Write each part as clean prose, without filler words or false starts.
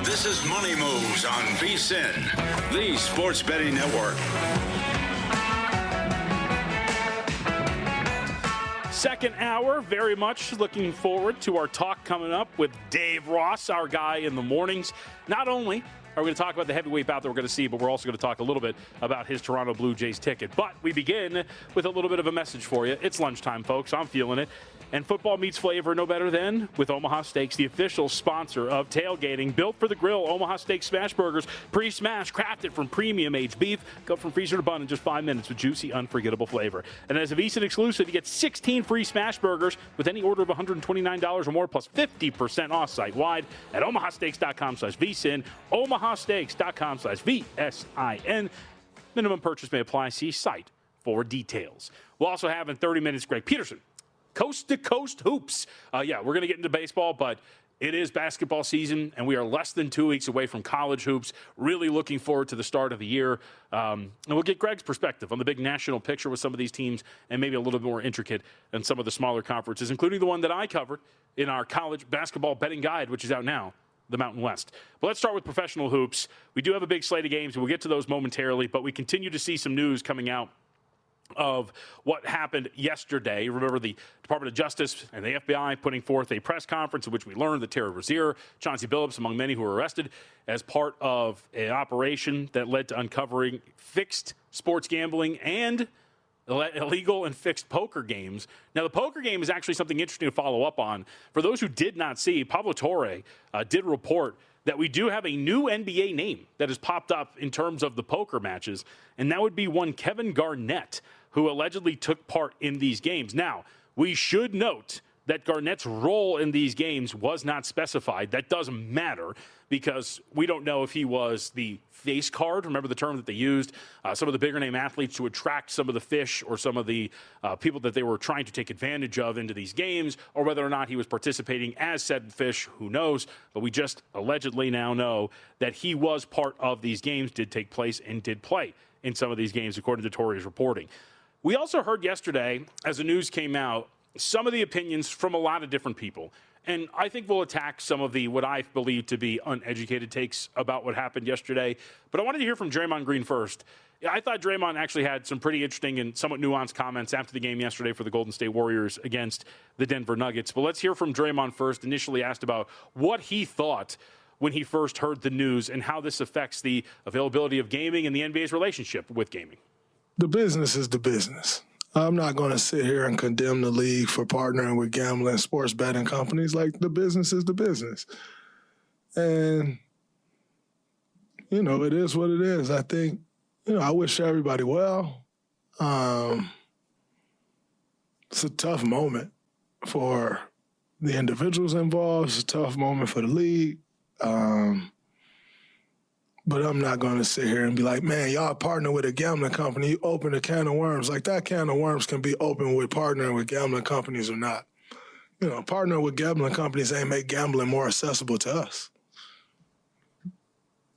This is Money Moves on VSiN, the sports betting network. Second hour, very much looking forward to our talk coming up with Dave Ross, our guy in the mornings. Not only are we going to talk about the heavyweight bout that we're going to see, but we're also going to talk a little bit about his Toronto Blue Jays ticket. But we begin with a little bit of a message for you. It's lunchtime, folks. I'm feeling it. And football meets flavor no better than with Omaha Steaks, the official sponsor of tailgating. Built for the grill, Omaha Steaks smash burgers, pre-smashed, crafted from premium-aged beef, go from freezer to bun in just 5 minutes with juicy, unforgettable flavor. And as a VSiN exclusive, you get 16 free smash burgers with any order of $129 or more, plus 50% off site-wide at omahasteaks.com/VSiN, omahasteaks.com/VSIN. Minimum purchase may apply. See site for details. We'll also have in 30 minutes Greg Peterson. Coast-to-coast hoops. We're going to get into baseball, but it is basketball season, and we are less than 2 weeks away from college hoops. Really looking forward to the start of the year. And we'll get Greg's perspective on the big national picture with some of these teams and maybe a little bit more intricate than some of the smaller conferences, including the one that I covered in our college basketball betting guide, which is out now, the Mountain West. But let's start with professional hoops. We do have a big slate of games, and we'll get to those momentarily, but we continue to see some news coming out of what happened yesterday. Remember the Department of Justice and the FBI putting forth a press conference in which we learned that Terry Rozier, Chauncey Billups, among many who were arrested as part of an operation that led to uncovering fixed sports gambling and illegal and fixed poker games. Now, the poker game is actually something interesting to follow up on. For those who did not see, Pablo Torre did report that we do have a new NBA name that has popped up in terms of the poker matches, and that would be one Kevin Garnett, who allegedly took part in these games. Now, we should note that Garnett's role in these games was not specified. That doesn't matter because we don't know if he was the face card. Remember the term that they used? Some of the bigger name athletes to attract some of the fish or some of the people that they were trying to take advantage of into these games, or whether or not he was participating as said fish, who knows? But we just allegedly now know that he was part of these games, did take place, and did play in some of these games, according to Torre's reporting. We also heard yesterday, as the news came out, some of the opinions from a lot of different people. And I think we'll attack some of the what I believe to be uneducated takes about what happened yesterday. But I wanted to hear from Draymond Green first. I thought Draymond actually had some pretty interesting and somewhat nuanced comments after the game yesterday for the Golden State Warriors against the Denver Nuggets. But let's hear from Draymond first, initially asked about what he thought when he first heard the news and how this affects the availability of gaming and the NBA's relationship with gaming. The business is the business. I'm not going to sit here and condemn the league for partnering with gambling sports betting companies. Like, the business is the business. And, it is what it is. I think, I wish everybody well. It's a tough moment for the individuals involved. It's a tough moment for the league. But I'm not going to sit here and be like, man, y'all partner with a gambling company. You open a can of worms. Like, that can of worms can be open with partnering with gambling companies or not. Partnering with gambling companies ain't make gambling more accessible to us.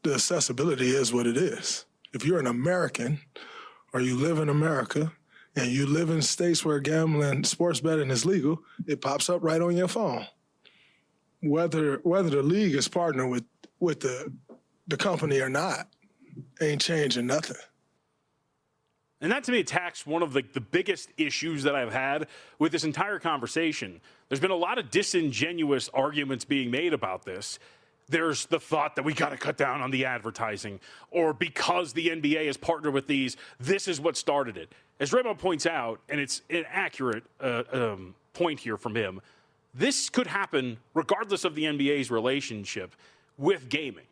The accessibility is what it is. If you're an American or you live in America and you live in states where gambling, sports betting is legal, it pops up right on your phone. Whether the league is partnered with the company or not, ain't changing nothing. And that, to me, attacks one of the biggest issues that I've had with this entire conversation. There's been a lot of disingenuous arguments being made about this. There's the thought that we got to cut down on the advertising, or because the NBA has partnered with these, this is what started it. As Draymond points out, and it's an accurate point here from him, this could happen regardless of the NBA's relationship with gaming.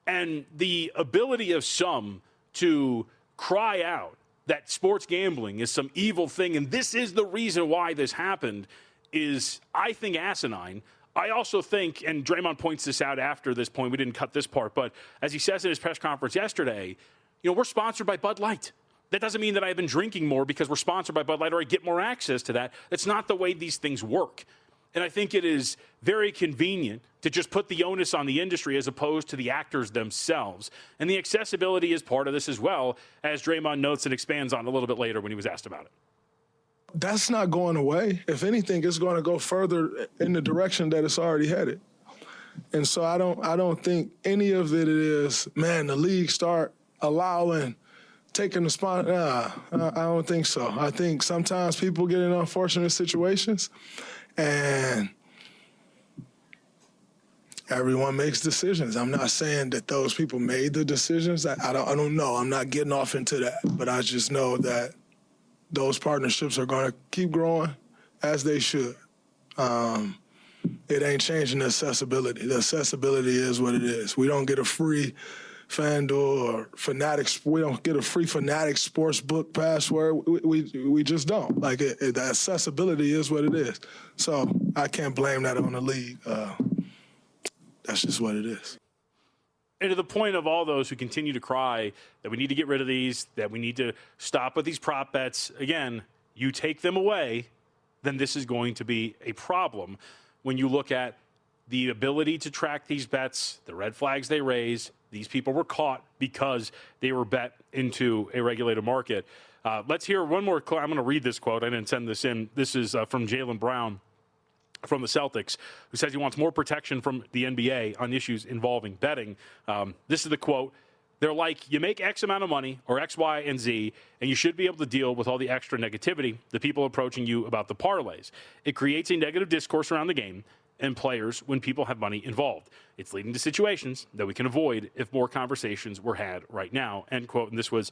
And the ability of some to cry out that sports gambling is some evil thing, and this is the reason why this happened, is, I think, asinine. I also think, and Draymond points this out after this point, we didn't cut this part, but as he says in his press conference yesterday, we're sponsored by Bud Light. That doesn't mean that I've been drinking more because we're sponsored by Bud Light or I get more access to that. That's not the way these things work. And I think it is very convenient to just put the onus on the industry as opposed to the actors themselves. And the accessibility is part of this as well, as Draymond notes and expands on a little bit later when he was asked about it. That's not going away. If anything, it's going to go further in the direction that it's already headed. And so I don't think any of it is, man, the league start taking the spot. Nah, I don't think so. I think sometimes people get in unfortunate situations and everyone makes decisions. I'm not saying that those people made the decisions. I don't know. I'm not getting off into that. But I just know that those partnerships are going to keep growing as they should. It ain't changing the accessibility. The accessibility is what it is. We don't get a free FanDuel or Fanatics. We don't get a free Fanatics Sportsbook password. We just don't. Like, the accessibility is what it is. So I can't blame that on the league. That's just what it is. And to the point of all those who continue to cry that we need to get rid of these, that we need to stop with these prop bets, again, you take them away, then this is going to be a problem when you look at the ability to track these bets, the red flags they raise. These people were caught because they were bet into a regulated market. Let's hear one more. I'm going to read this quote. I didn't send this in. This is from Jaylen Brown from the Celtics, who says he wants more protection from the NBA on issues involving betting. This is the quote. They're like, you make X amount of money, or X, Y, and Z, and you should be able to deal with all the extra negativity, the people approaching you about the parlays. It creates a negative discourse around the game and players when people have money involved. It's leading to situations that we can avoid if more conversations were had right now, end quote. And this was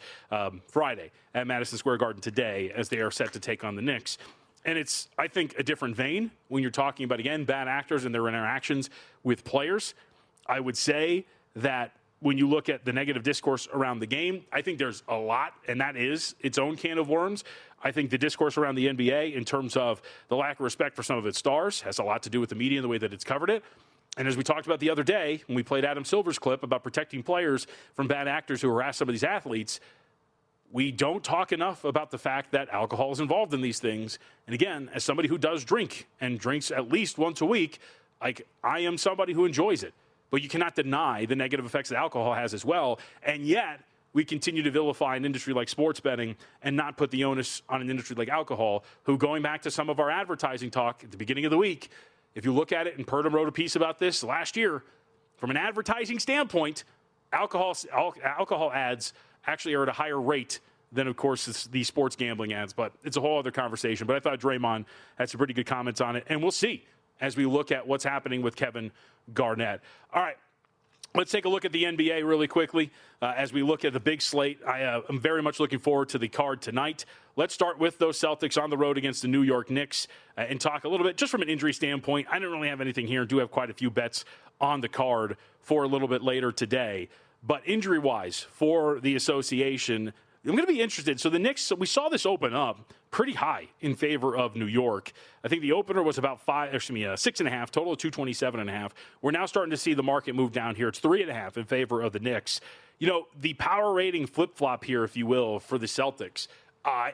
Friday at Madison Square Garden today as they are set to take on the Knicks. And it's, I think, a different vein when you're talking about, again, bad actors and their interactions with players. I would say that when you look at the negative discourse around the game, I think there's a lot, and that is its own can of worms. I think the discourse around the NBA in terms of the lack of respect for some of its stars has a lot to do with the media and the way that it's covered it. And as we talked about the other day when we played Adam Silver's clip about protecting players from bad actors who harass some of these athletes, we don't talk enough about the fact that alcohol is involved in these things. And again, as somebody who does drink and drinks at least once a week, like, I am somebody who enjoys it. But you cannot deny the negative effects that alcohol has as well. And yet, we continue to vilify an industry like sports betting and not put the onus on an industry like alcohol, who, going back to some of our advertising talk at the beginning of the week, if you look at it, and Purdom wrote a piece about this last year, from an advertising standpoint, alcohol ads actually are at a higher rate than, of course, the sports gambling ads. But it's a whole other conversation. But I thought Draymond had some pretty good comments on it. And we'll see as we look at what's happening with Kevin Garnett. All right, let's take a look at the NBA really quickly as we look at the big slate. I'm very much looking forward to the card tonight. Let's start with those Celtics on the road against the New York Knicks and talk a little bit just from an injury standpoint. I don't really have anything here. I do have quite a few bets on the card for a little bit later today. But injury-wise for the association, I'm going to be interested. So the Knicks, we saw this open up pretty high in favor of New York. I think the opener was about 6.5, total of 227.5. We're now starting to see the market move down here. It's 3.5 in favor of the Knicks. You know, the power rating flip-flop here, if you will, for the Celtics. I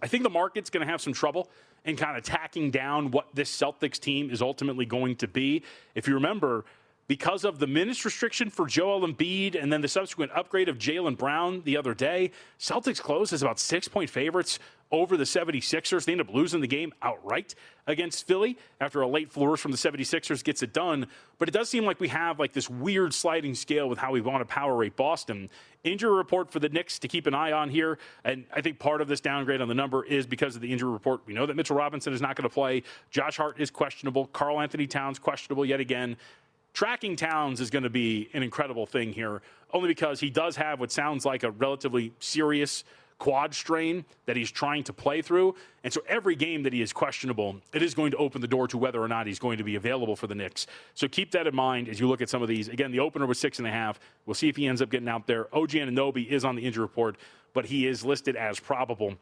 think the market's going to have some trouble in kind of tacking down what this Celtics team is ultimately going to be. If you remember, because of the minutes restriction for Joel Embiid and then the subsequent upgrade of Jaylen Brown the other day, Celtics closed as about 6-point favorites over the 76ers. They end up losing the game outright against Philly after a late flourish from the 76ers gets it done. But it does seem like we have like this weird sliding scale with how we want to power rate Boston. Injury report for the Knicks to keep an eye on here. And I think part of this downgrade on the number is because of the injury report. We know that Mitchell Robinson is not going to play. Josh Hart is questionable. Karl Anthony Towns questionable yet again. Tracking Towns is going to be an incredible thing here, only because he does have what sounds like a relatively serious quad strain that he's trying to play through. And so every game that he is questionable, it is going to open the door to whether or not he's going to be available for the Knicks. So keep that in mind as you look at some of these. Again, the opener was 6.5. We'll see if he ends up getting out there. OG Anunoby is on the injury report, but he is listed as probable.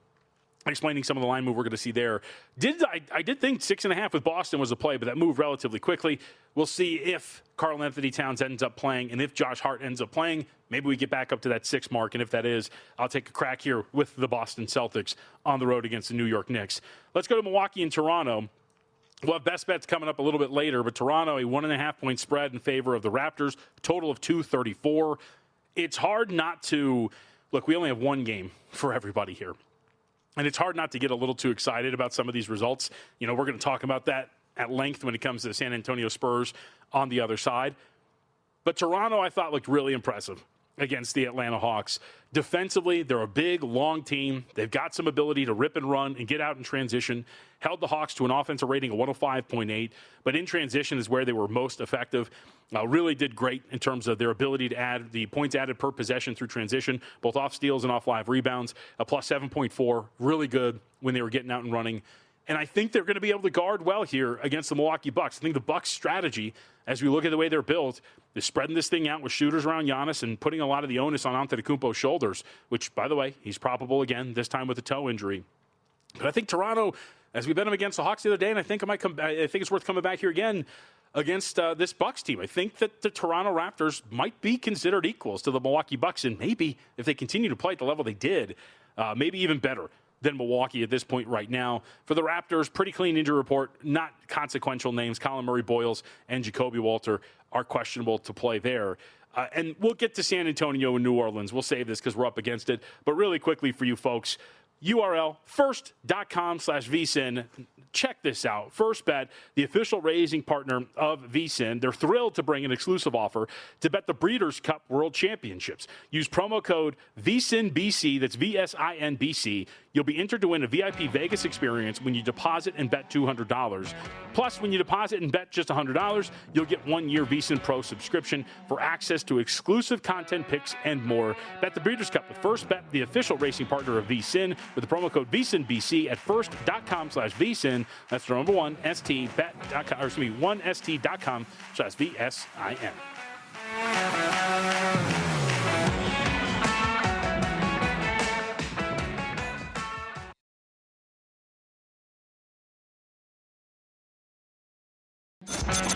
Explaining some of the line move we're going to see there. I did think 6.5 with Boston was a play, but that moved relatively quickly. We'll see if Karl Anthony Towns ends up playing, and if Josh Hart ends up playing, maybe we get back up to that 6 mark. And if that is, I'll take a crack here with the Boston Celtics on the road against the New York Knicks. Let's go to Milwaukee and Toronto. We'll have best bets coming up a little bit later, but Toronto, a 1.5-point spread in favor of the Raptors, total of 234. It's hard not to look. We only have one game for everybody here. And it's hard not to get a little too excited about some of these results. You know, we're going to talk about that at length when it comes to the San Antonio Spurs on the other side. But Toronto, I thought, looked really impressive against the Atlanta Hawks. Defensively, they're a big, long team. They've got some ability to rip and run and get out in transition. Held the Hawks to an offensive rating of 105.8, but in transition is where they were most effective. Really did great in terms of their ability to add the points added per possession through transition, both off steals and off live rebounds. A plus 7.4, really good when they were getting out and running. And I think they're going to be able to guard well here against the Milwaukee Bucks. I think the Bucks' strategy, as we look at the way they're built, is spreading this thing out with shooters around Giannis and putting a lot of the onus on Antetokounmpo's shoulders, which, by the way, he's probable again, this time with a toe injury. But I think Toronto, as we bet them against the Hawks the other day, and I think it's worth coming back here again against this Bucks team. I think that the Toronto Raptors might be considered equals to the Milwaukee Bucks, and maybe if they continue to play at the level they did, maybe even better than Milwaukee at this point right now. For the Raptors, pretty clean injury report, not consequential names. Colin Murray-Boyles and Jacoby Walter are questionable to play there. And we'll get to San Antonio and New Orleans. We'll save this because we're up against it. But really quickly for you folks, URL, first.com/VSiN. Check this out. First Bet, the official raising partner of VSiN. They're thrilled to bring an exclusive offer to bet the Breeders' Cup World Championships. Use promo code VSiNBC, that's VSINBC. You'll be entered to win a VIP Vegas experience when you deposit and bet $200. Plus, when you deposit and bet just $100, you'll get 1 year VSiN Pro subscription for access to exclusive content picks and more. Bet the Breeders' Cup with First Bet, the official racing partner of VSiN, with the promo code VSiNBC at first.com/VSiN. That's the number one, STBet.com, or excuse me, 1ST.com/VSIN.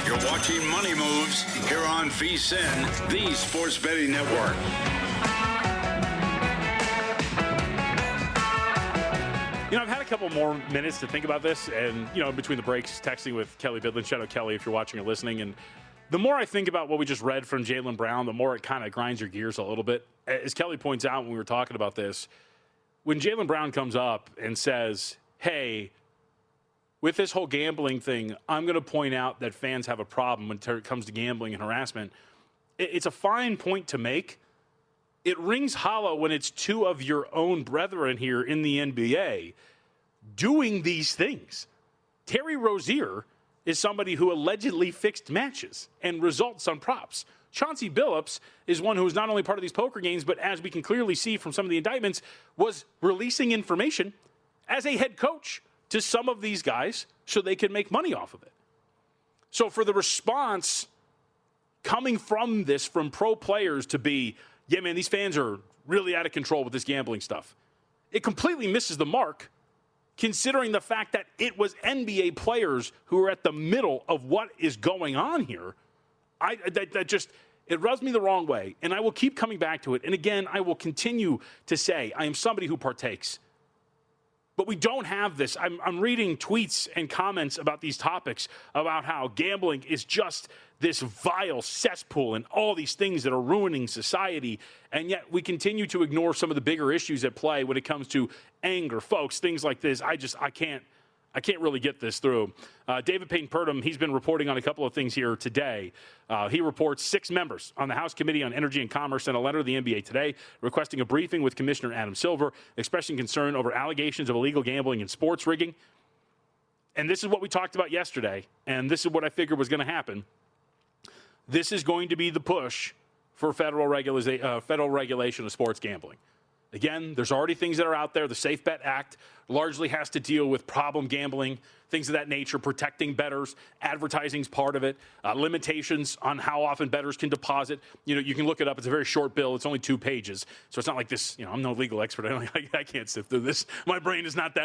You're watching Money Moves here on VSiN, the Sports Betting Network. You know, I've had a couple more minutes to think about this, and, you know, between the breaks, texting with Kelly Bidlin. Shout out Kelly if you're watching or listening. And the more I think about what we just read from Jaylen Brown, the more it kind of grinds your gears a little bit. As Kelly points out when we were talking about this, when Jaylen Brown comes up and says, hey, with this whole gambling thing, I'm going to point out that fans have a problem when it comes to gambling and harassment. It's a fine point to make. It rings hollow when it's two of your own brethren here in the NBA doing these things. Terry Rozier is somebody who allegedly fixed matches and results on props. Chauncey Billups is one who is not only part of these poker games, but as we can clearly see from some of the indictments, was releasing information as a head coach to some of these guys so they could make money off of it. So for the response coming from this, from pro players to be, yeah, man, these fans are really out of control with this gambling stuff, it completely misses the mark, considering the fact that it was NBA players who are at the middle of what is going on here. It rubs me the wrong way, and I will keep coming back to it. And again, I will continue to say I am somebody who partakes. But we don't have this. I'm reading tweets and comments about these topics about how gambling is just this vile cesspool and all these things that are ruining society. And yet we continue to ignore some of the bigger issues at play when it comes to anger, folks, things like this. I can't really get this through. David Payton-Purdom, he's been reporting on a couple of things here today. He reports 6 members on the House Committee on Energy and Commerce sent a letter to the NBA today requesting a briefing with Commissioner Adam Silver, expressing concern over allegations of illegal gambling and sports rigging. And this is what we talked about yesterday, and this is what I figured was going to happen. This is going to be the push for federal regulation of sports gambling. Again, there's already things that are out there. The Safe Bet Act largely has to deal with problem gambling, things of that nature, protecting bettors. Advertising's part of it. Limitations on how often bettors can deposit. You know, you can look it up. It's a very short bill. It's only 2 pages. So it's not like this, you know, I'm no legal expert. I can't sift through this. My brain is not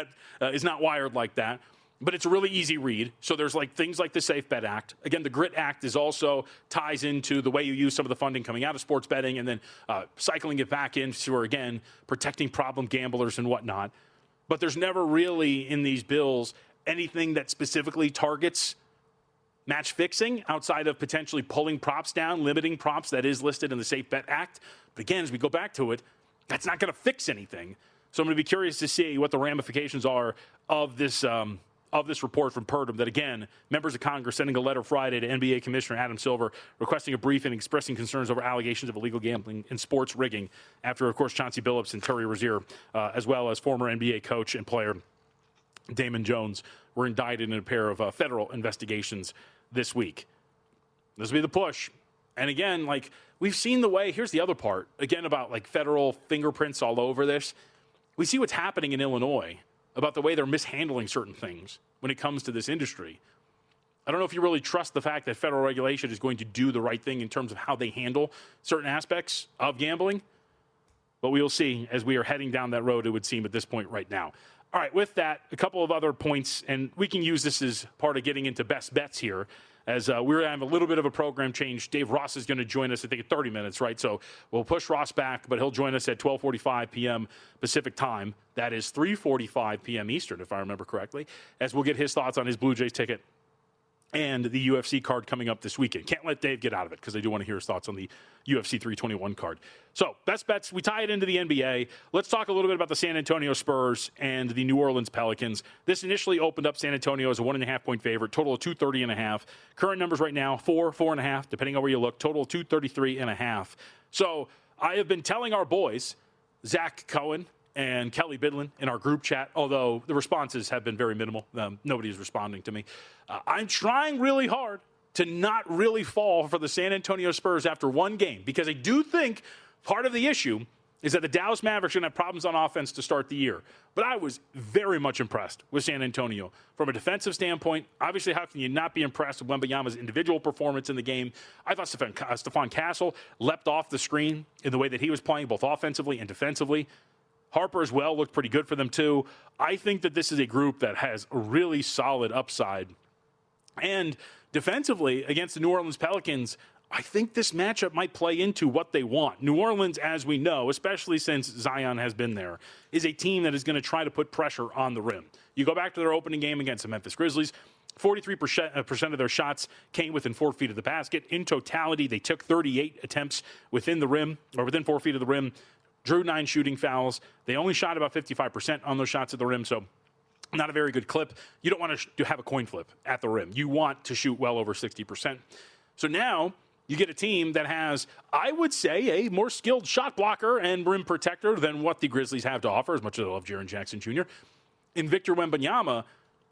wired like that. But it's a really easy read. So there's like things like the Safe Bet Act. Again, the GRIT Act is also ties into the way you use some of the funding coming out of sports betting and then cycling it back into, again, protecting problem gamblers and whatnot. But there's never really in these bills anything that specifically targets match fixing outside of potentially pulling props down, limiting props that is listed in the Safe Bet Act. But again, as we go back to it, that's not going to fix anything. So I'm going to be curious to see what the ramifications are of this of this report from Purdom that, again, members of Congress sending a letter Friday to NBA Commissioner Adam Silver requesting a briefing and expressing concerns over allegations of illegal gambling and sports rigging after, of course, Chauncey Billups and Terry Rozier, as well as former NBA coach and player Damon Jones, were indicted in a pair of federal investigations this week. This will be the push. And again, like, we've seen the way, here's the other part, again, about like federal fingerprints all over this. We see what's happening in Illinois about the way they're mishandling certain things when it comes to this industry. I don't know if you really trust the fact that federal regulation is going to do the right thing in terms of how they handle certain aspects of gambling, but we will see as we are heading down that road, it would seem at this point right now. All right, with that, a couple of other points, and we can use this as part of getting into best bets here. As we're going to have a little bit of a program change. Dave Ross is going to join us, I think, at 30 minutes, right? So we'll push Ross back, but he'll join us at 12:45 p.m. Pacific time. That is 3:45 p.m. Eastern, if I remember correctly, as we'll get his thoughts on his Blue Jays ticket and the UFC card coming up this weekend. Can't let Dave get out of it because I do want to hear his thoughts on the UFC 321 card. So, best bets, we tie it into the NBA. Let's talk a little bit about the San Antonio Spurs and the New Orleans Pelicans. This initially opened up San Antonio as a 1.5-point favorite, total of 230.5. Current numbers right now, 4.5, depending on where you look, total of 233.5. So, I have been telling our boys, Zach Cohen and Kelly Bidlin, in our group chat, although the responses have been very minimal. Nobody is responding to me. I'm trying really hard to not really fall for the San Antonio Spurs after one game, because I do think part of the issue is that the Dallas Mavericks are going to have problems on offense to start the year. But I was very much impressed with San Antonio. From a defensive standpoint, obviously, how can you not be impressed with Wembanyama's individual performance in the game? I thought Stephon Castle leapt off the screen in the way that he was playing, both offensively and defensively. Harper as well looked pretty good for them, too. I think that this is a group that has a really solid upside. And defensively, against the New Orleans Pelicans, I think this matchup might play into what they want. New Orleans, as we know, especially since Zion has been there, is a team that is going to try to put pressure on the rim. You go back to their opening game against the Memphis Grizzlies, 43% of their shots came within 4 feet of the basket. In totality, they took 38 attempts within the rim, or within 4 feet of the rim, drew 9 shooting fouls. They only shot about 55% on those shots at the rim, so not a very good clip. You don't want to have a coin flip at the rim. You want to shoot well over 60%. So now you get a team that has, I would say, a more skilled shot blocker and rim protector than what the Grizzlies have to offer, as much as I love Jaren Jackson Jr. In Victor Wembanyama,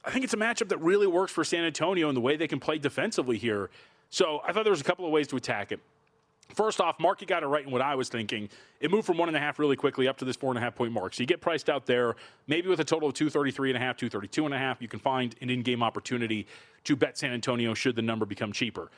I think it's a matchup that really works for San Antonio in the way they can play defensively here. So I thought there was a couple of ways to attack it. First off, Marky got it right in what I was thinking. It moved from 1.5 really quickly up to this 4.5-point mark. So you get priced out there, maybe with a total of 233.5, 232.5. You can find an in-game opportunity to bet San Antonio should the number become cheaper.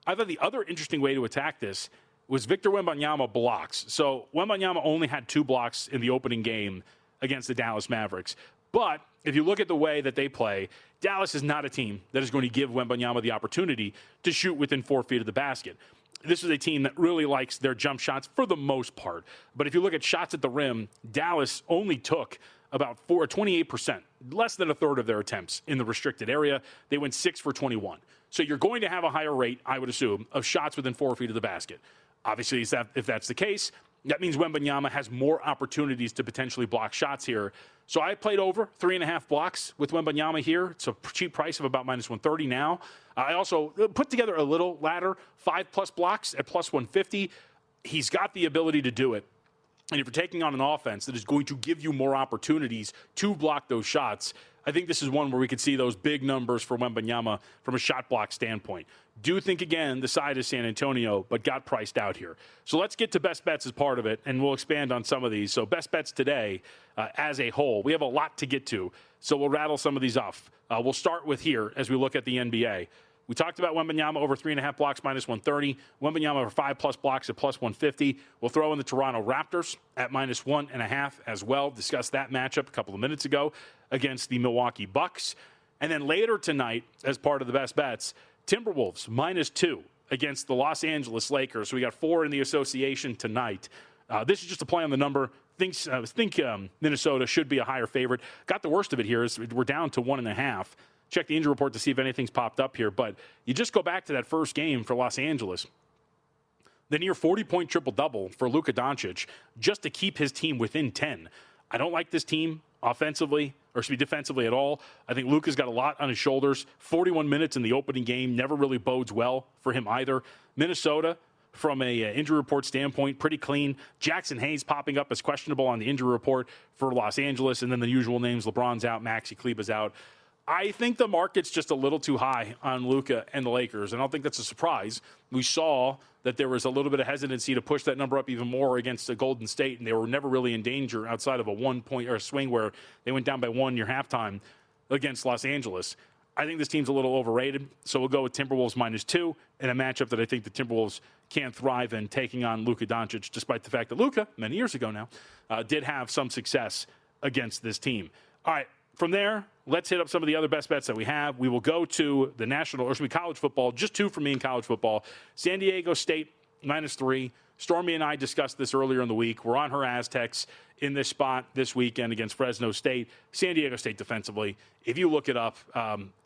I thought the other interesting way to attack this was Victor Wembanyama blocks. So Wembanyama only had 2 blocks in the opening game against the Dallas Mavericks. But if you look at the way that they play, Dallas is not a team that is going to give Wembanyama the opportunity to shoot within 4 feet of the basket. This is a team that really likes their jump shots for the most part. But if you look at shots at the rim, Dallas only took about 28%, less than a third of their attempts in the restricted area. They went 6 for 21. So you're going to have a higher rate, I would assume, of shots within 4 feet of the basket. Obviously, if that's the case, that means Wembanyama has more opportunities to potentially block shots here. So I played over 3.5 blocks with Wembanyama here. It's a cheap price of about -130 now. I also put together a little ladder, 5+ blocks at +150. He's got the ability to do it. And if you're taking on an offense that is going to give you more opportunities to block those shots, I think this is one where we could see those big numbers for Wembanyama from a shot block standpoint. Do think, again, the side is San Antonio, but got priced out here. So let's get to best bets as part of it, and we'll expand on some of these. So best bets today as a whole. We have a lot to get to, so we'll rattle some of these off. We'll start with here as we look at the NBA. We talked about Wembanyama over 3.5 blocks, -130. Wembanyama over 5+ blocks at +150. We'll throw in the Toronto Raptors at -1.5 as well. Discussed that matchup a couple of minutes ago against the Milwaukee Bucks. And then later tonight, as part of the best bets, Timberwolves -2 against the Los Angeles Lakers. So we got 4 in the association tonight. This is just a play on the number. I think Minnesota should be a higher favorite. Got the worst of it here is we're down to 1.5. Check the injury report to see if anything's popped up here. But you just go back to that first game for Los Angeles. The near 40-point triple-double for Luka Doncic just to keep his team within 10. I don't like this team offensively, or should be defensively at all. I think Luka's got a lot on his shoulders. 41 minutes in the opening game never really bodes well for him either. Minnesota, from a injury report standpoint, pretty clean. Jackson Hayes popping up as questionable on the injury report for Los Angeles, and then the usual names: LeBron's out, Maxi Kleber's out. I think the market's just a little too high on Luka and the Lakers, and I don't think that's a surprise. We saw that there was a little bit of hesitancy to push that number up even more against the Golden State, and they were never really in danger outside of a 1 point or a swing where they went down by 1 near halftime against Los Angeles. I think this team's a little overrated, so we'll go with Timberwolves -2 in a matchup that I think the Timberwolves can thrive in, taking on Luka Doncic, despite the fact that Luka, many years ago now, did have some success against this team. All right, from there, let's hit up some of the other best bets that we have. We will go to the national, or should be college football, just 2 for me in college football. San Diego State -3. Stormy and I discussed this earlier in the week. We're on her Aztecs in this spot this weekend against Fresno State. San Diego State defensively, if you look it up,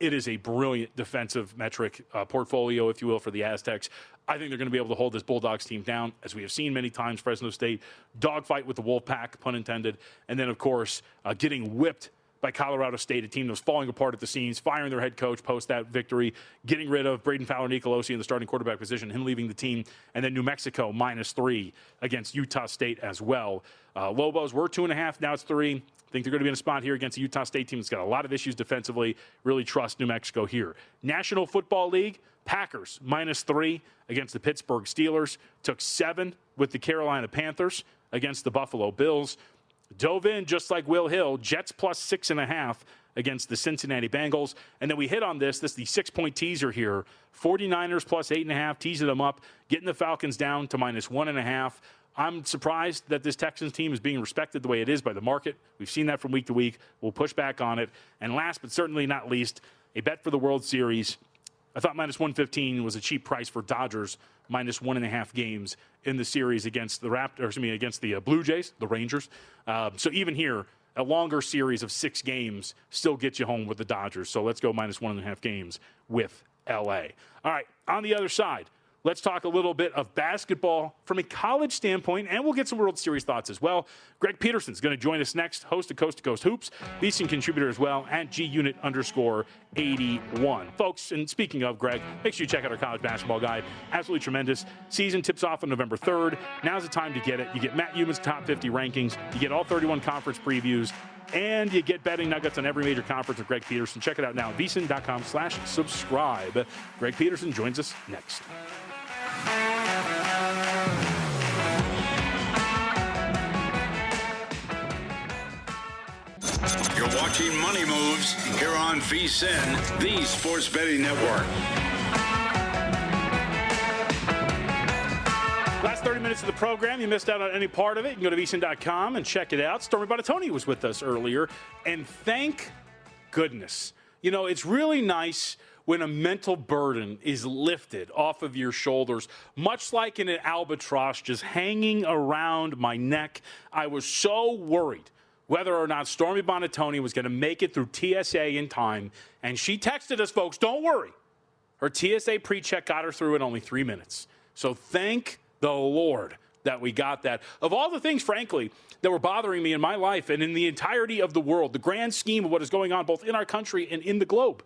it is a brilliant defensive metric portfolio, if you will, for the Aztecs. I think they're going to be able to hold this Bulldogs team down, as we have seen many times. Fresno State, dogfight with the Wolfpack, pun intended. And then, of course, getting whipped by Colorado State, a team that was falling apart at the seams, firing their head coach post that victory, getting rid of Braden Fowler-Nicolosi in the starting quarterback position, him leaving the team, and then New Mexico -3 against Utah State as well. Lobos were 2.5, now it's 3. I think they're going to be in a spot here against a Utah State team that's got a lot of issues defensively. Really trust New Mexico here. National Football League, Packers -3 against the Pittsburgh Steelers. Took 7 with the Carolina Panthers against the Buffalo Bills. Dove in just like Will Hill, Jets +6.5 against the Cincinnati Bengals. And then we hit on this is the 6-point teaser here. 49ers +8.5, teasing them up, getting the Falcons down to -1.5. I'm surprised that this Texans team is being respected the way it is by the market. We've seen that from week to week. We'll push back on it. And last but certainly not least, a bet for the World Series. I thought -115 was a cheap price for Dodgers, -1.5 games in the series against the against the Blue Jays, the Rangers. So even here, a longer series of 6 games still gets you home with the Dodgers. So let's go -1.5 games with LA. All right, on the other side, let's talk a little bit of basketball from a college standpoint, and we'll get some World Series thoughts as well. Greg Peterson's going to join us next, host of Coast to Coast Hoops, VSiN contributor as well, at GUnit_81. Folks, and speaking of Greg, make sure you check out our college basketball guide. Absolutely tremendous. Season tips off on November 3rd. Now's the time to get it. You get Matt Human's top 50 rankings. You get all 31 conference previews. And you get betting nuggets on every major conference with Greg Peterson. Check it out now at VSiN.com/subscribe. Greg Peterson joins us next. You're watching Money Moves here on VSiN, the sports betting network. Last 30 minutes of the program, you missed out on any part of it, you can go to VSiN.com and check it out. Stormy Buonantony was with us earlier, and thank goodness. You know, it's really nice when a mental burden is lifted off of your shoulders, much like an albatross just hanging around my neck. I was so worried whether or not Stormy Buonantony was going to make it through TSA in time, and she texted us, folks, don't worry. Her TSA pre-check got her through in only 3 minutes. So thank the Lord that we got that. Of all the things, frankly, that were bothering me in my life and in the entirety of the world, the grand scheme of what is going on both in our country and in the globe,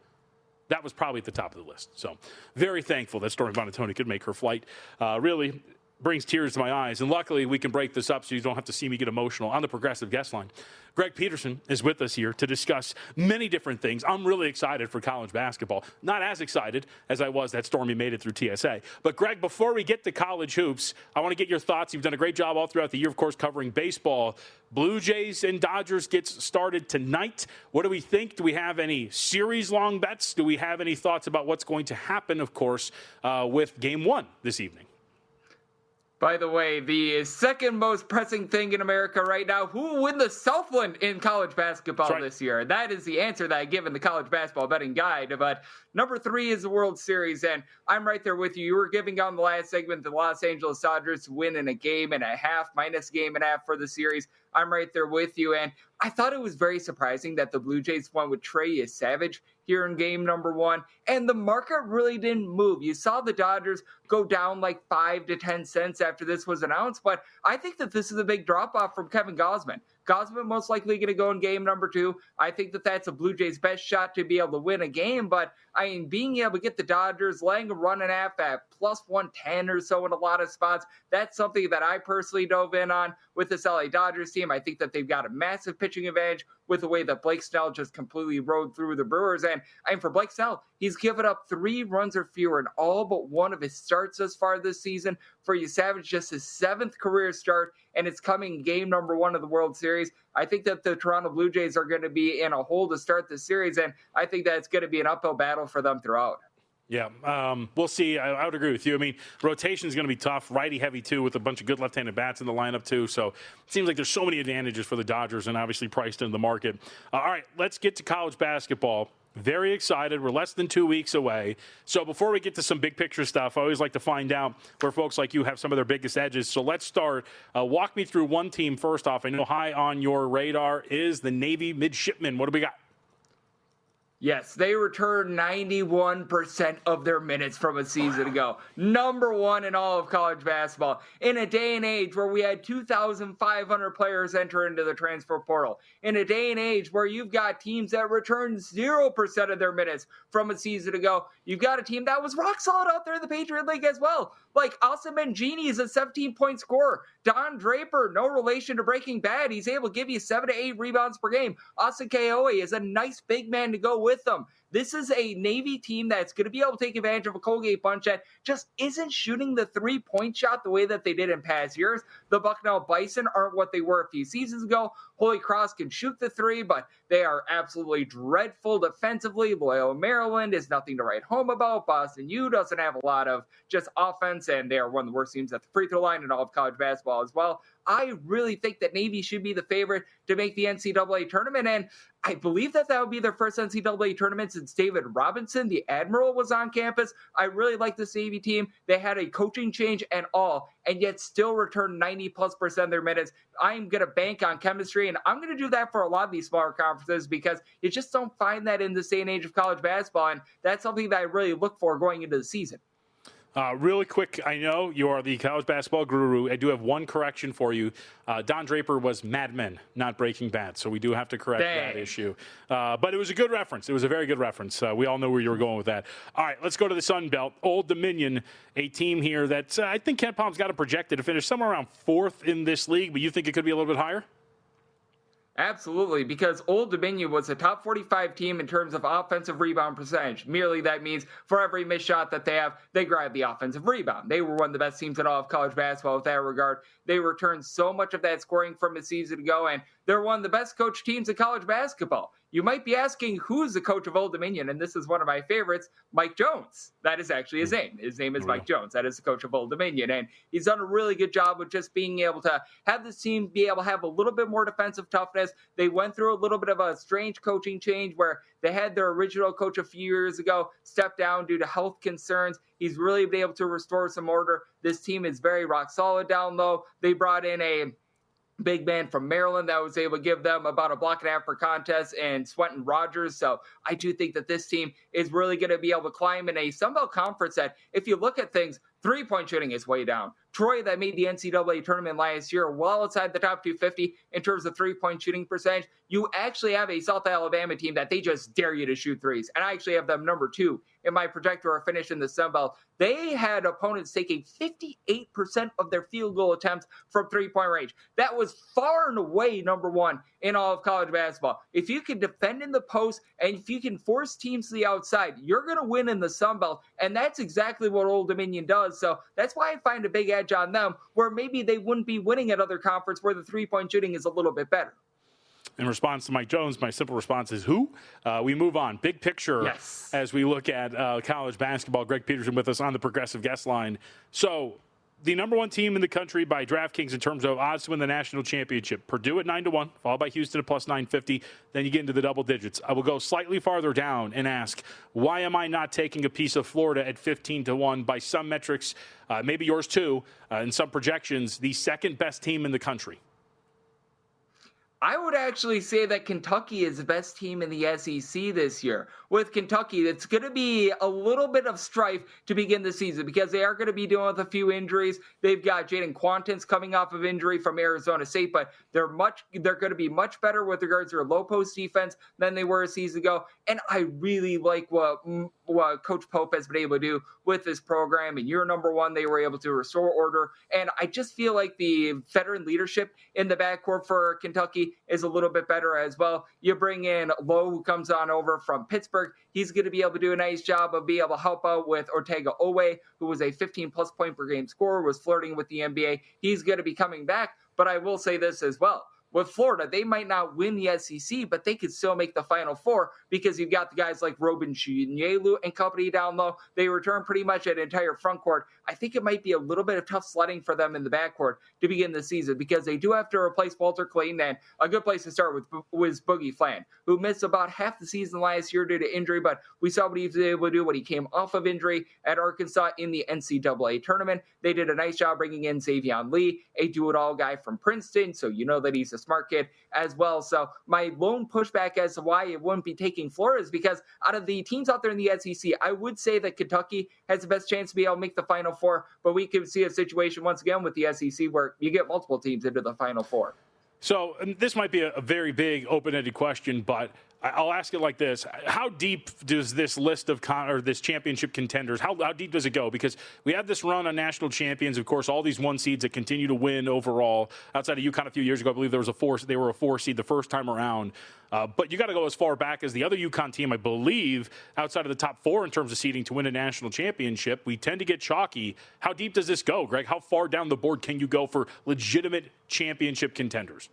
that was probably at the top of the list. So very thankful that Stormy Buonantony could make her flight. Really brings tears to my eyes. And luckily, we can break this up so you don't have to see me get emotional on the Progressive Guest Line. Greg Peterson is with us here to discuss many different things. I'm really excited for college basketball. Not as excited as I was that Stormy made it through TSA. But, Greg, before we get to college hoops, I want to get your thoughts. You've done a great job all throughout the year, of course, covering baseball. Blue Jays and Dodgers gets started tonight. What do we think? Do we have any series-long bets? Do we have any thoughts about what's going to happen, of course, with Game 1 this evening? By the way, the second most pressing thing in America right now, who will win the Southland in college basketball this year? That is the answer that I give in the college basketball betting guide. But number 3 is the World Series, and I'm right there with you. You were giving on the last segment the Los Angeles Dodgers to win in a game and a half, minus game and a half for the series. I'm right there with you, and I thought it was very surprising that the Blue Jays went with Trey Savage here in game number 1, and the market really didn't move. You saw the Dodgers go down like 5 to 10 cents after this was announced, but I think that this is a big drop-off from Kevin Gausman. Gausman most likely going to go in game number 2. I think that that's a Blue Jays' best shot to be able to win a game, but I mean, being able to get the Dodgers laying a run and a half at plus 110 or so in a lot of spots, that's something that I personally dove in on with this LA Dodgers team. I think that they've got a massive pitching advantage with the way that Blake Snell just completely rode through the Brewers. And for Blake Snell, he's given up 3 runs or fewer in all but one of his starts thus far this season. For Savage, just his 7th career start, and it's coming game number 1 of the World Series. I think that the Toronto Blue Jays are going to be in a hole to start the series, and I think that it's going to be an uphill battle for them throughout. Yeah, we'll see. I would agree with you. I mean, rotation is going to be tough, righty heavy too, with a bunch of good left-handed bats in the lineup too. So it seems like there's so many advantages for the Dodgers, and obviously priced in the market. All right, let's get to college basketball. Very excited. We're less than 2 weeks away. So before we get to some big picture stuff, I always like to find out where folks like you have some of their biggest edges. So let's start. Walk me through one team first off. I know high on your radar is the Navy Midshipmen. What do we got? Yes, they returned 91% of their minutes from a season ago. Number 1 in all of college basketball. In a day and age where we had 2,500 players enter into the transfer portal. In a day and age where you've got teams that return 0% of their minutes from a season ago. You've got a team that was rock solid out there in the Patriot League as well. Like Austin Mangini is a 17-point scorer. Don Draper, no relation to Breaking Bad. He's able to give you 7 to 8 rebounds per game. Austin Kaoe is a nice big man to go with them. This is a Navy team that's going to be able to take advantage of a Colgate bunch that just isn't shooting the 3-point shot the way that they did in past years. The Bucknell Bison aren't what they were a few seasons ago. Holy Cross can shoot the 3, but they are absolutely dreadful defensively. Loyola Maryland is nothing to write home about. Boston U doesn't have a lot of just offense, and they are one of the worst teams at the free throw line in all of college basketball as well. I really think that Navy should be the favorite to make the NCAA tournament, and I believe that would be their first NCAA tournament since David Robinson, the Admiral, was on campus. I really like this Navy team. They had a coaching change and all, and yet still returned 90+% of their minutes. I'm going to bank on chemistry, and I'm going to do that for a lot of these smaller conferences because you just don't find that in this day and age of college basketball, and that's something that I really look for going into the season. Really quick, I know you are the college basketball guru. I do have one correction for you. Don Draper was Mad Men, not Breaking Bad, so we do have to correct that issue. But it was a good reference. It was a very good reference. We all know where you were going with that. All right, let's go to the Sun Belt. Old Dominion, a team here that I think Ken Palm's got it projected to finish somewhere around 4th in this league, but you think it could be a little bit higher? Absolutely, because Old Dominion was a top 45 team in terms of offensive rebound percentage. Merely that means for every missed shot that they have, they grab the offensive rebound. They were one of the best teams in all of college basketball with that regard. They returned so much of that scoring from a season ago, and they're one of the best coached teams in college basketball. You might be asking, who's the coach of Old Dominion? And this is one of my favorites, Mike Jones. That is actually his name. His name is Mike Jones. That is the coach of Old Dominion. And he's done a really good job of just being able to have this team be able to have a little bit more defensive toughness. They went through a little bit of a strange coaching change where they had their original coach a few years ago step down due to health concerns. He's really been able to restore some order. This team is very rock solid down low. They brought in a big man from Maryland that was able to give them about a block and a half per contest, and Swenton Rogers. So I do think that this team is really going to be able to climb in a Sun Belt conference that, if you look at things, 3-point shooting is way down. Troy, that made the NCAA tournament last year, well outside the top 250 in terms of 3-point shooting percentage. You actually have a South Alabama team that they just dare you to shoot threes. And I actually have them number 2 in my projector or finish in the Sun Belt. They had opponents taking 58% of their field goal attempts from 3-point range. That was far and away number 1 in all of college basketball. If you can defend in the post and if you can force teams to the outside, you're going to win in the Sun Belt. And that's exactly what Old Dominion does. So that's why I find a big edge on them, where maybe they wouldn't be winning at other conference where the 3-point shooting is a little bit better. In response to Mike Jones, my simple response is who? We move on. Big picture as we look at college basketball. Greg Peterson with us on the Progressive Guest Line. So the number 1 team in the country by DraftKings in terms of odds to win the national championship. Purdue at 9-1, followed by Houston at plus 950. Then you get into the double digits. I will go slightly farther down and ask, why am I not taking a piece of Florida at 15-1 by some metrics, maybe yours too, in some projections, the second best team in the country? I would actually say that Kentucky is the best team in the SEC this year. With Kentucky, it's going to be a little bit of strife to begin the season because they are going to be dealing with a few injuries. They've got Jaden Quantins coming off of injury from Arizona State, but they're going to be much better with regards to their low post defense than they were a season ago. And I really like what Coach Pope has been able to do with this program. In year number one, they were able to restore order. And I just feel like the veteran leadership in the backcourt for Kentucky is a little bit better as well. You bring in Lowe, who comes on over from Pittsburgh. He's going to be able to do a nice job of being able to help out with Ortega Owe, who was a 15-plus point per game scorer, was flirting with the NBA. He's going to be coming back. But I will say this as well. With Florida, they might not win the SEC, but they could still make the Final Four because you've got the guys like Robin Chinyelu and company down low. They return pretty much an entire front court. I think it might be a little bit of tough sledding for them in the backcourt to begin the season because they do have to replace Walter Clayton, and a good place to start with was Boogie Flan, who missed about half the season last year due to injury, but we saw what he was able to do when he came off of injury at Arkansas in the NCAA tournament. They did a nice job bringing in Xavion Lee, a do-it-all guy from Princeton, so you know that he's a smart kid as well. So my lone pushback as to why it wouldn't be taking Florida is because out of the teams out there in the SEC, I would say that Kentucky has the best chance to be able to make the Final Four, but we could see a situation once again with the SEC where you get multiple teams into the Final Four. So this might be a very big open-ended question, but I'll ask it like this. How deep does this list of this championship contenders, how deep does it go? Because we have this run on national champions, of course, all these one seeds that continue to win overall. Outside of UConn a few years ago, I believe they were a 4 seed the first time around. But you got to go as far back as the other UConn team, I believe, outside of the top 4 in terms of seeding to win a national championship. We tend to get chalky. How deep does this go, Greg? How far down the board can you go for legitimate championship contenders?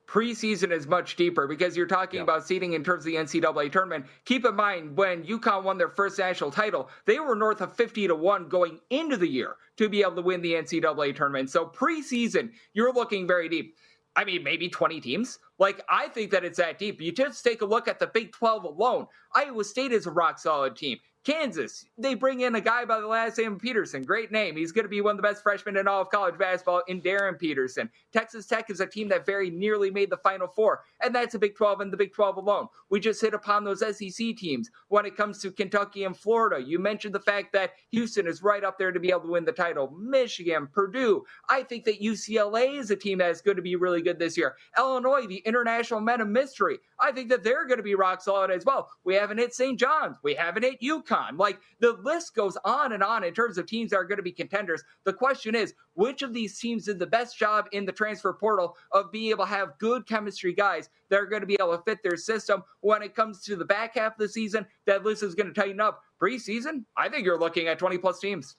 Preseason is much deeper because you're talking about seeding in terms of the NCAA tournament. Keep in mind, when UConn won their first national title, they were north of 50-1 going into the year to be able to win the NCAA tournament. So preseason, you're looking very deep. I mean, maybe 20 teams. Like, I think that it's that deep. You just take a look at the Big 12 alone. Iowa State is a rock-solid team. Kansas, they bring in a guy by the last name of Peterson. Great name. He's going to be one of the best freshmen in all of college basketball in Darren Peterson. Texas Tech is a team that very nearly made the Final Four, and that's a Big 12 and the Big 12 alone. We just hit upon those SEC teams when it comes to Kentucky and Florida. You mentioned the fact that Houston is right up there to be able to win the title. Michigan, Purdue. I think that UCLA is a team that is going to be really good this year. Illinois, the international men of mystery. I think that they're going to be rock solid as well. We haven't hit St. John's. We haven't hit UConn. Like, the list goes on and on in terms of teams that are going to be contenders. The question is, which of these teams did the best job in the transfer portal of being able to have good chemistry guys that are going to be able to fit their system when it comes to the back half of the season? That list is going to tighten up. Preseason, I think you're looking at 20-plus teams.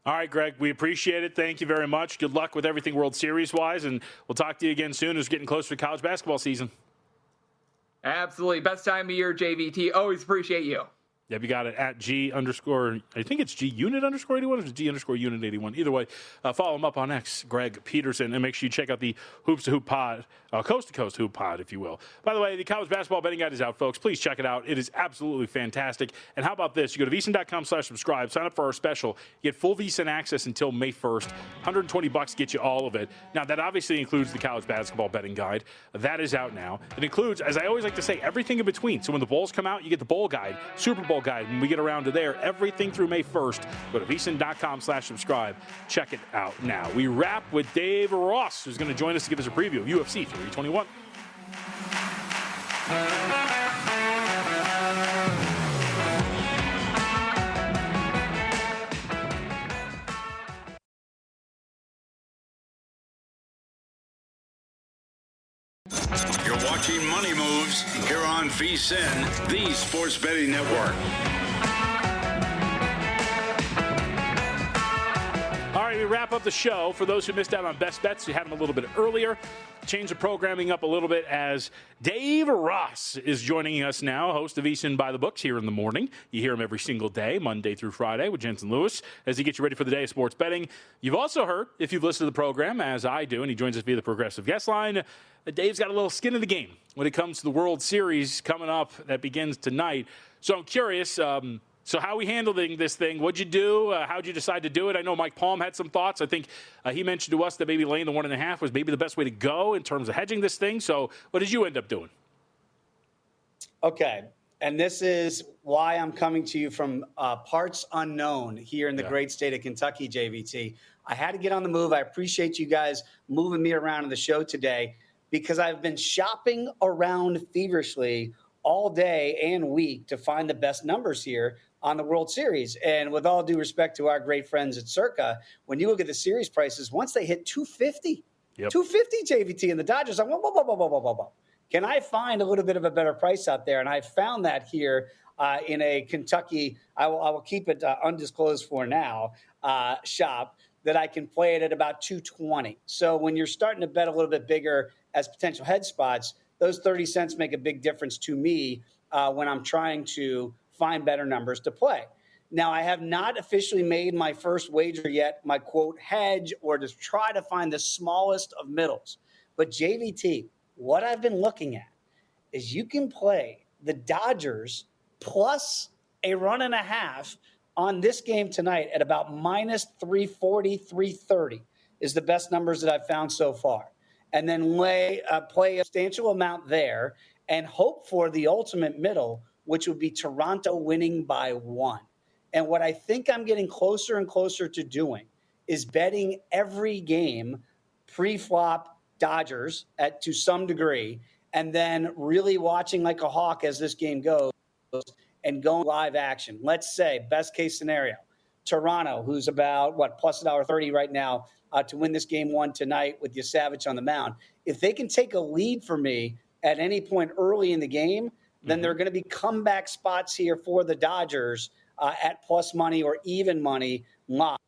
All right, Greg, we appreciate it. Thank you very much. Good luck with everything World Series-wise, and we'll talk to you again soon as we're getting closer to college basketball season. Absolutely. Best time of year, JVT. Always appreciate you. Yep, you got it at G_, I think it's G unit _81 or G _unit 81. Either way, follow him up on X, Greg Peterson, and make sure you check out the Hoops to Hoop pod, Coast to Coast Hoop pod, if you will. By the way, the college basketball betting guide is out, folks. Please check it out. It is absolutely fantastic. And how about this? You go to VSiN.com/subscribe, sign up for our special. You get full VSiN access until May 1st. $120 gets you all of it. Now, that obviously includes the college basketball betting guide. That is out now. It includes, as I always like to say, everything in between. So when the bowls come out, you get the bowl guide, Super Bowl guide. When we get around to there, everything through May 1st, go to VSiN.com/subscribe. Check it out now. We wrap with Dave Ross, who's going to join us to give us a preview of UFC 321. You're watching Money Moves here on VSiN, the Sports Betting Network. All right, we wrap up the show. For those who missed out on best bets, we had them a little bit earlier. Change the programming up a little bit as Dave Ross is joining us now, host of VSiN by the Books here in the morning. You hear him every single day, Monday through Friday, with Jensen Lewis as he gets you ready for the day of sports betting. You've also heard, if you've listened to the program, as I do, and he joins us via the Progressive Guest Line, that Dave's got a little skin in the game when it comes to the World Series coming up that begins tonight. So I'm curious, So how are we handling this thing? What'd you do? How'd you decide to do it? I know Mike Palm had some thoughts. I think he mentioned to us that maybe laying the 1.5 was maybe the best way to go in terms of hedging this thing. So what did you end up doing? Okay. And this is why I'm coming to you from parts unknown here in the great state of Kentucky, JVT. I had to get on the move. I appreciate you guys moving me around in the show today because I've been shopping around feverishly all day and week to find the best numbers here on the World Series. And with all due respect to our great friends at Circa, when you look at the series prices, once they hit 250, 250 JVT and the Dodgers, I'm whoa. Can I find a little bit of a better price out there? And I found that here in a Kentucky, I will keep it undisclosed for now, shop that I can play it at about 220. So when you're starting to bet a little bit bigger as potential head spots, those 30 cents make a big difference to me when I'm trying to find better numbers to play. Now, I have not officially made my first wager yet, my quote hedge, or to try to find the smallest of middles. But JVT, what I've been looking at is you can play the Dodgers plus a 1.5 on this game tonight at about minus 340, 330 is the best numbers that I've found so far. And then play a substantial amount there and hope for the ultimate middle, which would be Toronto winning by 1. And what I think I'm getting closer and closer to doing is betting every game pre-flop Dodgers to some degree, and then really watching like a hawk as this game goes and going live action. Let's say, best case scenario, Toronto, who's about, plus $1.30 right now to win this game 1 tonight with Savage on the mound. If they can take a lead for me at any point early in the game, then there are going to be comeback spots here for the Dodgers at plus money or even money live.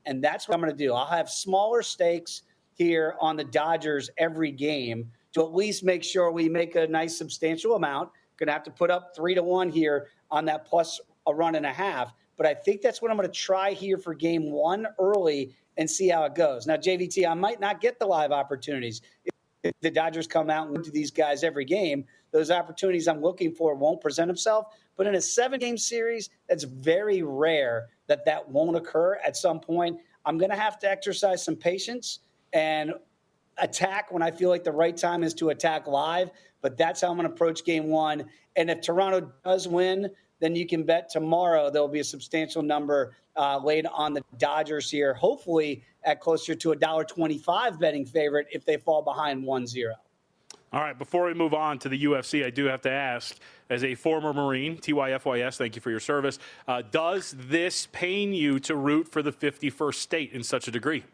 And that's what I'm going to do. I'll have smaller stakes here on the Dodgers every game to at least make sure we make a nice substantial amount. Going to have to put up 3-1 here on that plus a 1.5. But I think that's what I'm going to try here for game 1 early and see how it goes. Now, JVT, I might not get the live opportunities. If the Dodgers come out and win to these guys every game, those opportunities I'm looking for won't present themselves. But in a 7-game series, that's very rare that won't occur at some point. I'm going to have to exercise some patience and attack when I feel like the right time is to attack live. But that's how I'm going to approach game 1. And if Toronto does win, then you can bet tomorrow there will be a substantial number laid on the Dodgers here, hopefully at closer to $1.25 betting favorite if they fall behind 1-0. All right, before we move on to the UFC, I do have to ask, as a former Marine, TYFYS, thank you for your service, does this pain you to root for the 51st state in such a degree?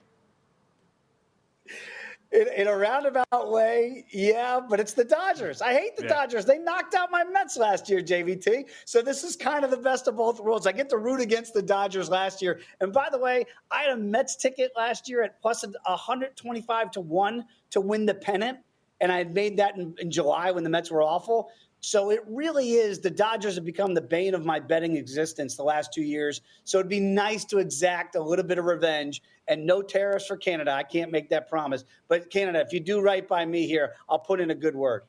In a roundabout way, yeah, but it's the Dodgers. I hate the Dodgers. They knocked out my Mets last year, JVT. So this is kind of the best of both worlds. I get to root against the Dodgers last year. And by the way, I had a Mets ticket last year at plus 125 to 1 to win the pennant. And I had made that in July when the Mets were awful. So it really is, the Dodgers have become the bane of my betting existence the last 2 years. So it'd be nice to exact a little bit of revenge, and no tariffs for Canada. I can't make that promise. But Canada, if you do right by me here, I'll put in a good word.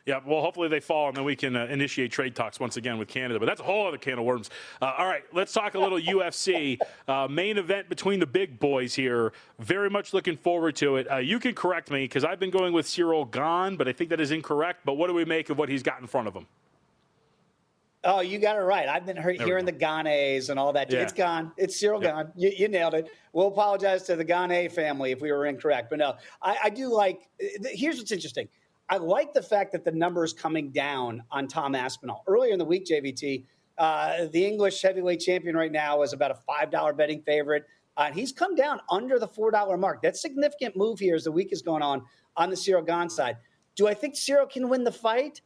Yeah, well, hopefully they fall, and then we can initiate trade talks once again with Canada. But that's a whole other can of worms. All right, let's talk a little UFC. Main event between the big boys here. Very much looking forward to it. You can correct me, because I've been going with Cyril Gane, but I think that is incorrect. But what do we make of what he's got in front of him? Oh, you got it right. I've been hearing the Ganes and all that. Yeah. It's Gane. It's Cyril Gane. You nailed it. We'll apologize to the Gane family if we were incorrect. But no, I do like – here's what's interesting. I like the fact that the number is coming down on Tom Aspinall. Earlier in the week, JVT, the English heavyweight champion right now is about a $5 betting favorite. He's come down under the $4 mark. That's a significant move here as the week is going on the Cyril Gane side. Do I think Cyril can win the fight?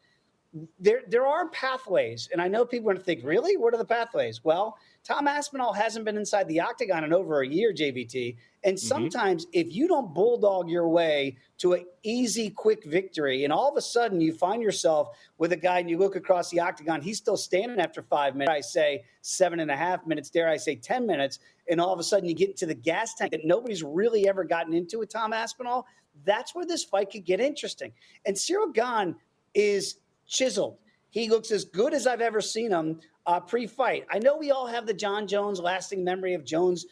There are pathways, and I know people are going to think, really? What are the pathways? Well, Tom Aspinall hasn't been inside the octagon in over a year, JVT, and sometimes if you don't bulldog your way to an easy, quick victory, and all of a sudden you find yourself with a guy and you look across the octagon, he's still standing after 5 minutes, I say 7.5 minutes, dare I say 10 minutes, and all of a sudden you get into the gas tank that nobody's really ever gotten into with Tom Aspinall, that's where this fight could get interesting. And Cyril Gane is chiseled. He looks as good as I've ever seen him pre-fight. I know we all have the John Jones lasting memory of Jones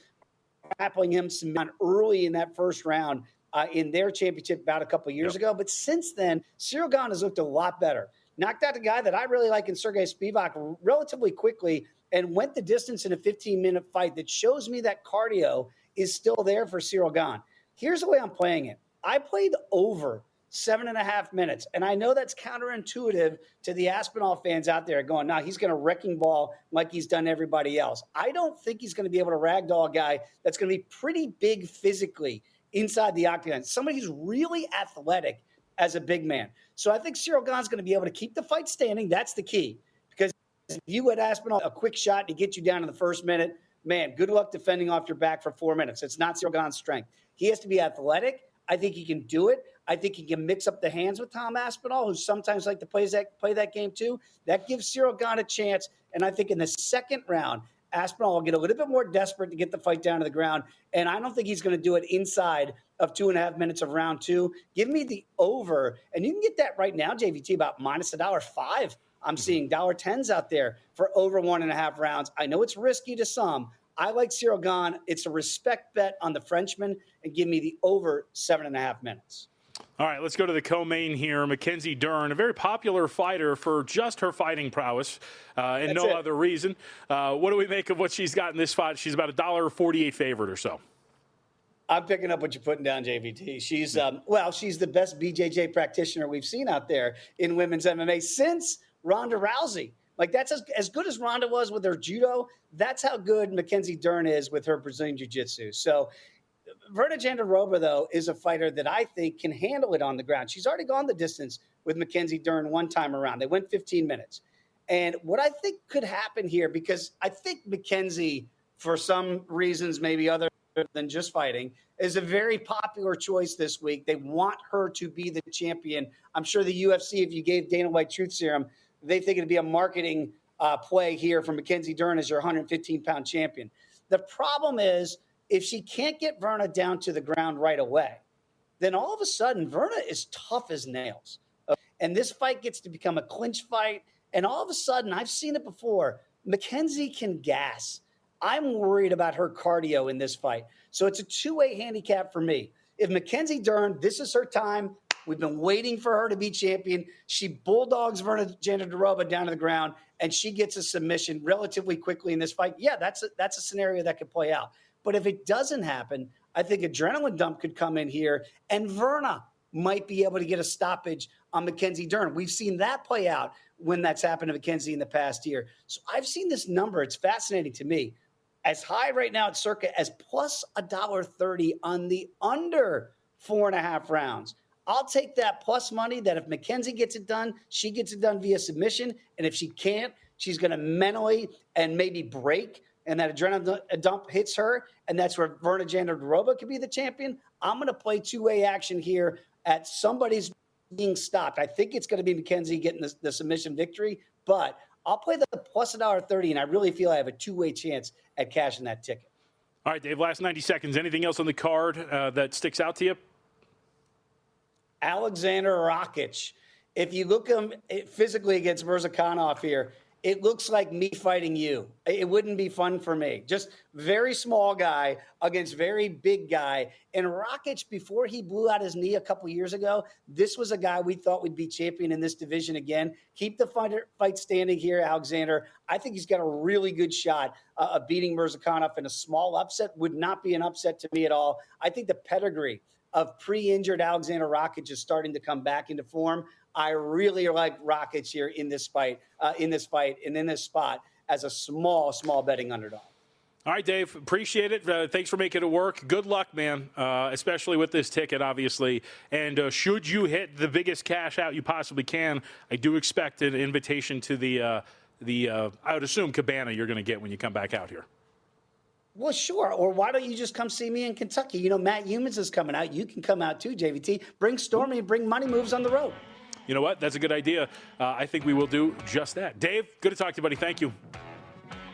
grappling him some early in that first round in their championship bout a couple of years ago. But since then, Cyril Gane has looked a lot better. Knocked out a guy that I really like in Sergey Spivak relatively quickly and went the distance in a 15-minute fight that shows me that cardio is still there for Cyril Gane. Here's the way I'm playing it. I played over 7.5 minutes. And I know that's counterintuitive to the Aspinall fans out there going, no, he's going to wrecking ball like he's done everybody else. I don't think he's going to be able to ragdoll a guy that's going to be pretty big physically inside the octagon. Somebody who's really athletic as a big man. So I think Cyril Gane's going to be able to keep the fight standing. That's the key. Because if you let Aspinall a quick shot to get you down in the first minute, man, good luck defending off your back for 4 minutes. It's not Cyril Gane's strength. He has to be athletic. I think he can do it. I think he can mix up the hands with Tom Aspinall, who sometimes like to play that game too. That gives Cyril Gane a chance. And I think in the second round, Aspinall will get a little bit more desperate to get the fight down to the ground. And I don't think he's going to do it inside of 2.5 minutes of round two. Give me the over. And you can get that right now, JVT, about minus $1.05. I'm seeing $1.10s out there for over 1.5 rounds. I know it's risky to some. I like Cyril Gane. It's a respect bet on the Frenchman, and give me the over 7.5 minutes. All right, let's go to the co-main here. Mackenzie Dern, a very popular fighter for just her fighting prowess and no other reason. What do we make of what she's got in this fight? She's about $1.48 favorite or so. I'm picking up what you're putting down, JVT. She's she's the best BJJ practitioner we've seen out there in women's MMA since Ronda Rousey. Like, that's as good as Ronda was with her judo. That's how good Mackenzie Dern is with her Brazilian jiu-jitsu. So Verna Jandiroba, though, is a fighter that I think can handle it on the ground. She's already gone the distance with Mackenzie Dern one time around. They went 15 minutes. And what I think could happen here, because I think Mackenzie, for some reasons, maybe other than just fighting, is a very popular choice this week. They want her to be the champion. I'm sure the UFC, if you gave Dana White Truth Serum, they think it'd be a marketing play here for Mackenzie Dern as your 115-pound champion. The problem is, if she can't get Verna down to the ground right away, then all of a sudden Verna is tough as nails. And this fight gets to become a clinch fight. And all of a sudden, I've seen it before, Mackenzie can gas. I'm worried about her cardio in this fight. So it's a two-way handicap for me. If Mackenzie Dern, this is her time. We've been waiting for her to be champion. She bulldogs Verna Jandiroba down to the ground, and she gets a submission relatively quickly in this fight. Yeah, that's a scenario that could play out. But if it doesn't happen, I think adrenaline dump could come in here, and Verna might be able to get a stoppage on Mackenzie Dern. We've seen that play out when that's happened to Mackenzie in the past year. So I've seen this number. It's fascinating to me. As high right now at circa as plus $1.30 on the under 4.5 rounds. I'll take that plus money that if Mackenzie gets it done, she gets it done via submission. And if she can't, she's going to mentally and maybe break, and that adrenaline dump hits her. And that's where Verna Jandiroba could be the champion. I'm going to play two-way action here at somebody's being stopped. I think it's going to be Mackenzie getting the submission victory, but I'll play the plus $1.30, and I really feel I have a two-way chance at cashing that ticket. All right, Dave, last 90 seconds. Anything else on the card that sticks out to you? Alexander Rakic. If you look him physically against Mirzakhanov here, it looks like me fighting you. It wouldn't be fun for me. Just very small guy against very big guy. And Rakic, before he blew out his knee a couple years ago, this was a guy we thought would be champion in this division again. Keep the fight standing here, Alexander. I think he's got a really good shot of beating Mirzakhanov in a small upset. Would not be an upset to me at all. I think the pedigree of pre-injured Alexander Rakic is starting to come back into form. I really like Rakic here in this fight, and in this spot as a small betting underdog. All right, Dave, appreciate it. Thanks for making it work. Good luck, man, especially with this ticket, obviously. And should you hit the biggest cash out you possibly can, I do expect an invitation to the I would assume, Cabana you're going to get when you come back out here. Well, sure. Or why don't you just come see me in Kentucky? You know, Matt Humans is coming out. You can come out too, JVT. Bring Stormy and bring Money Moves on the road. You know what? That's a good idea. I think we will do just that. Dave, good to talk to you, buddy. Thank you.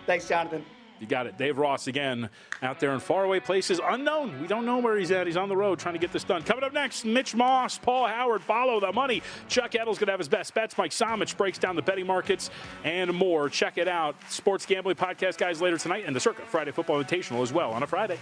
Thanks, Jonathan. You got it. Dave Ross again out there in faraway places. Unknown. We don't know where he's at. He's on the road trying to get this done. Coming up next, Mitch Moss, Paul Howard, Follow the Money. Chuck Edel's going to have his best bets. Mike Somich breaks down the betting markets and more. Check it out. Sports Gambling Podcast, guys, later tonight. And the Circa Friday Football Invitational as well on a Friday.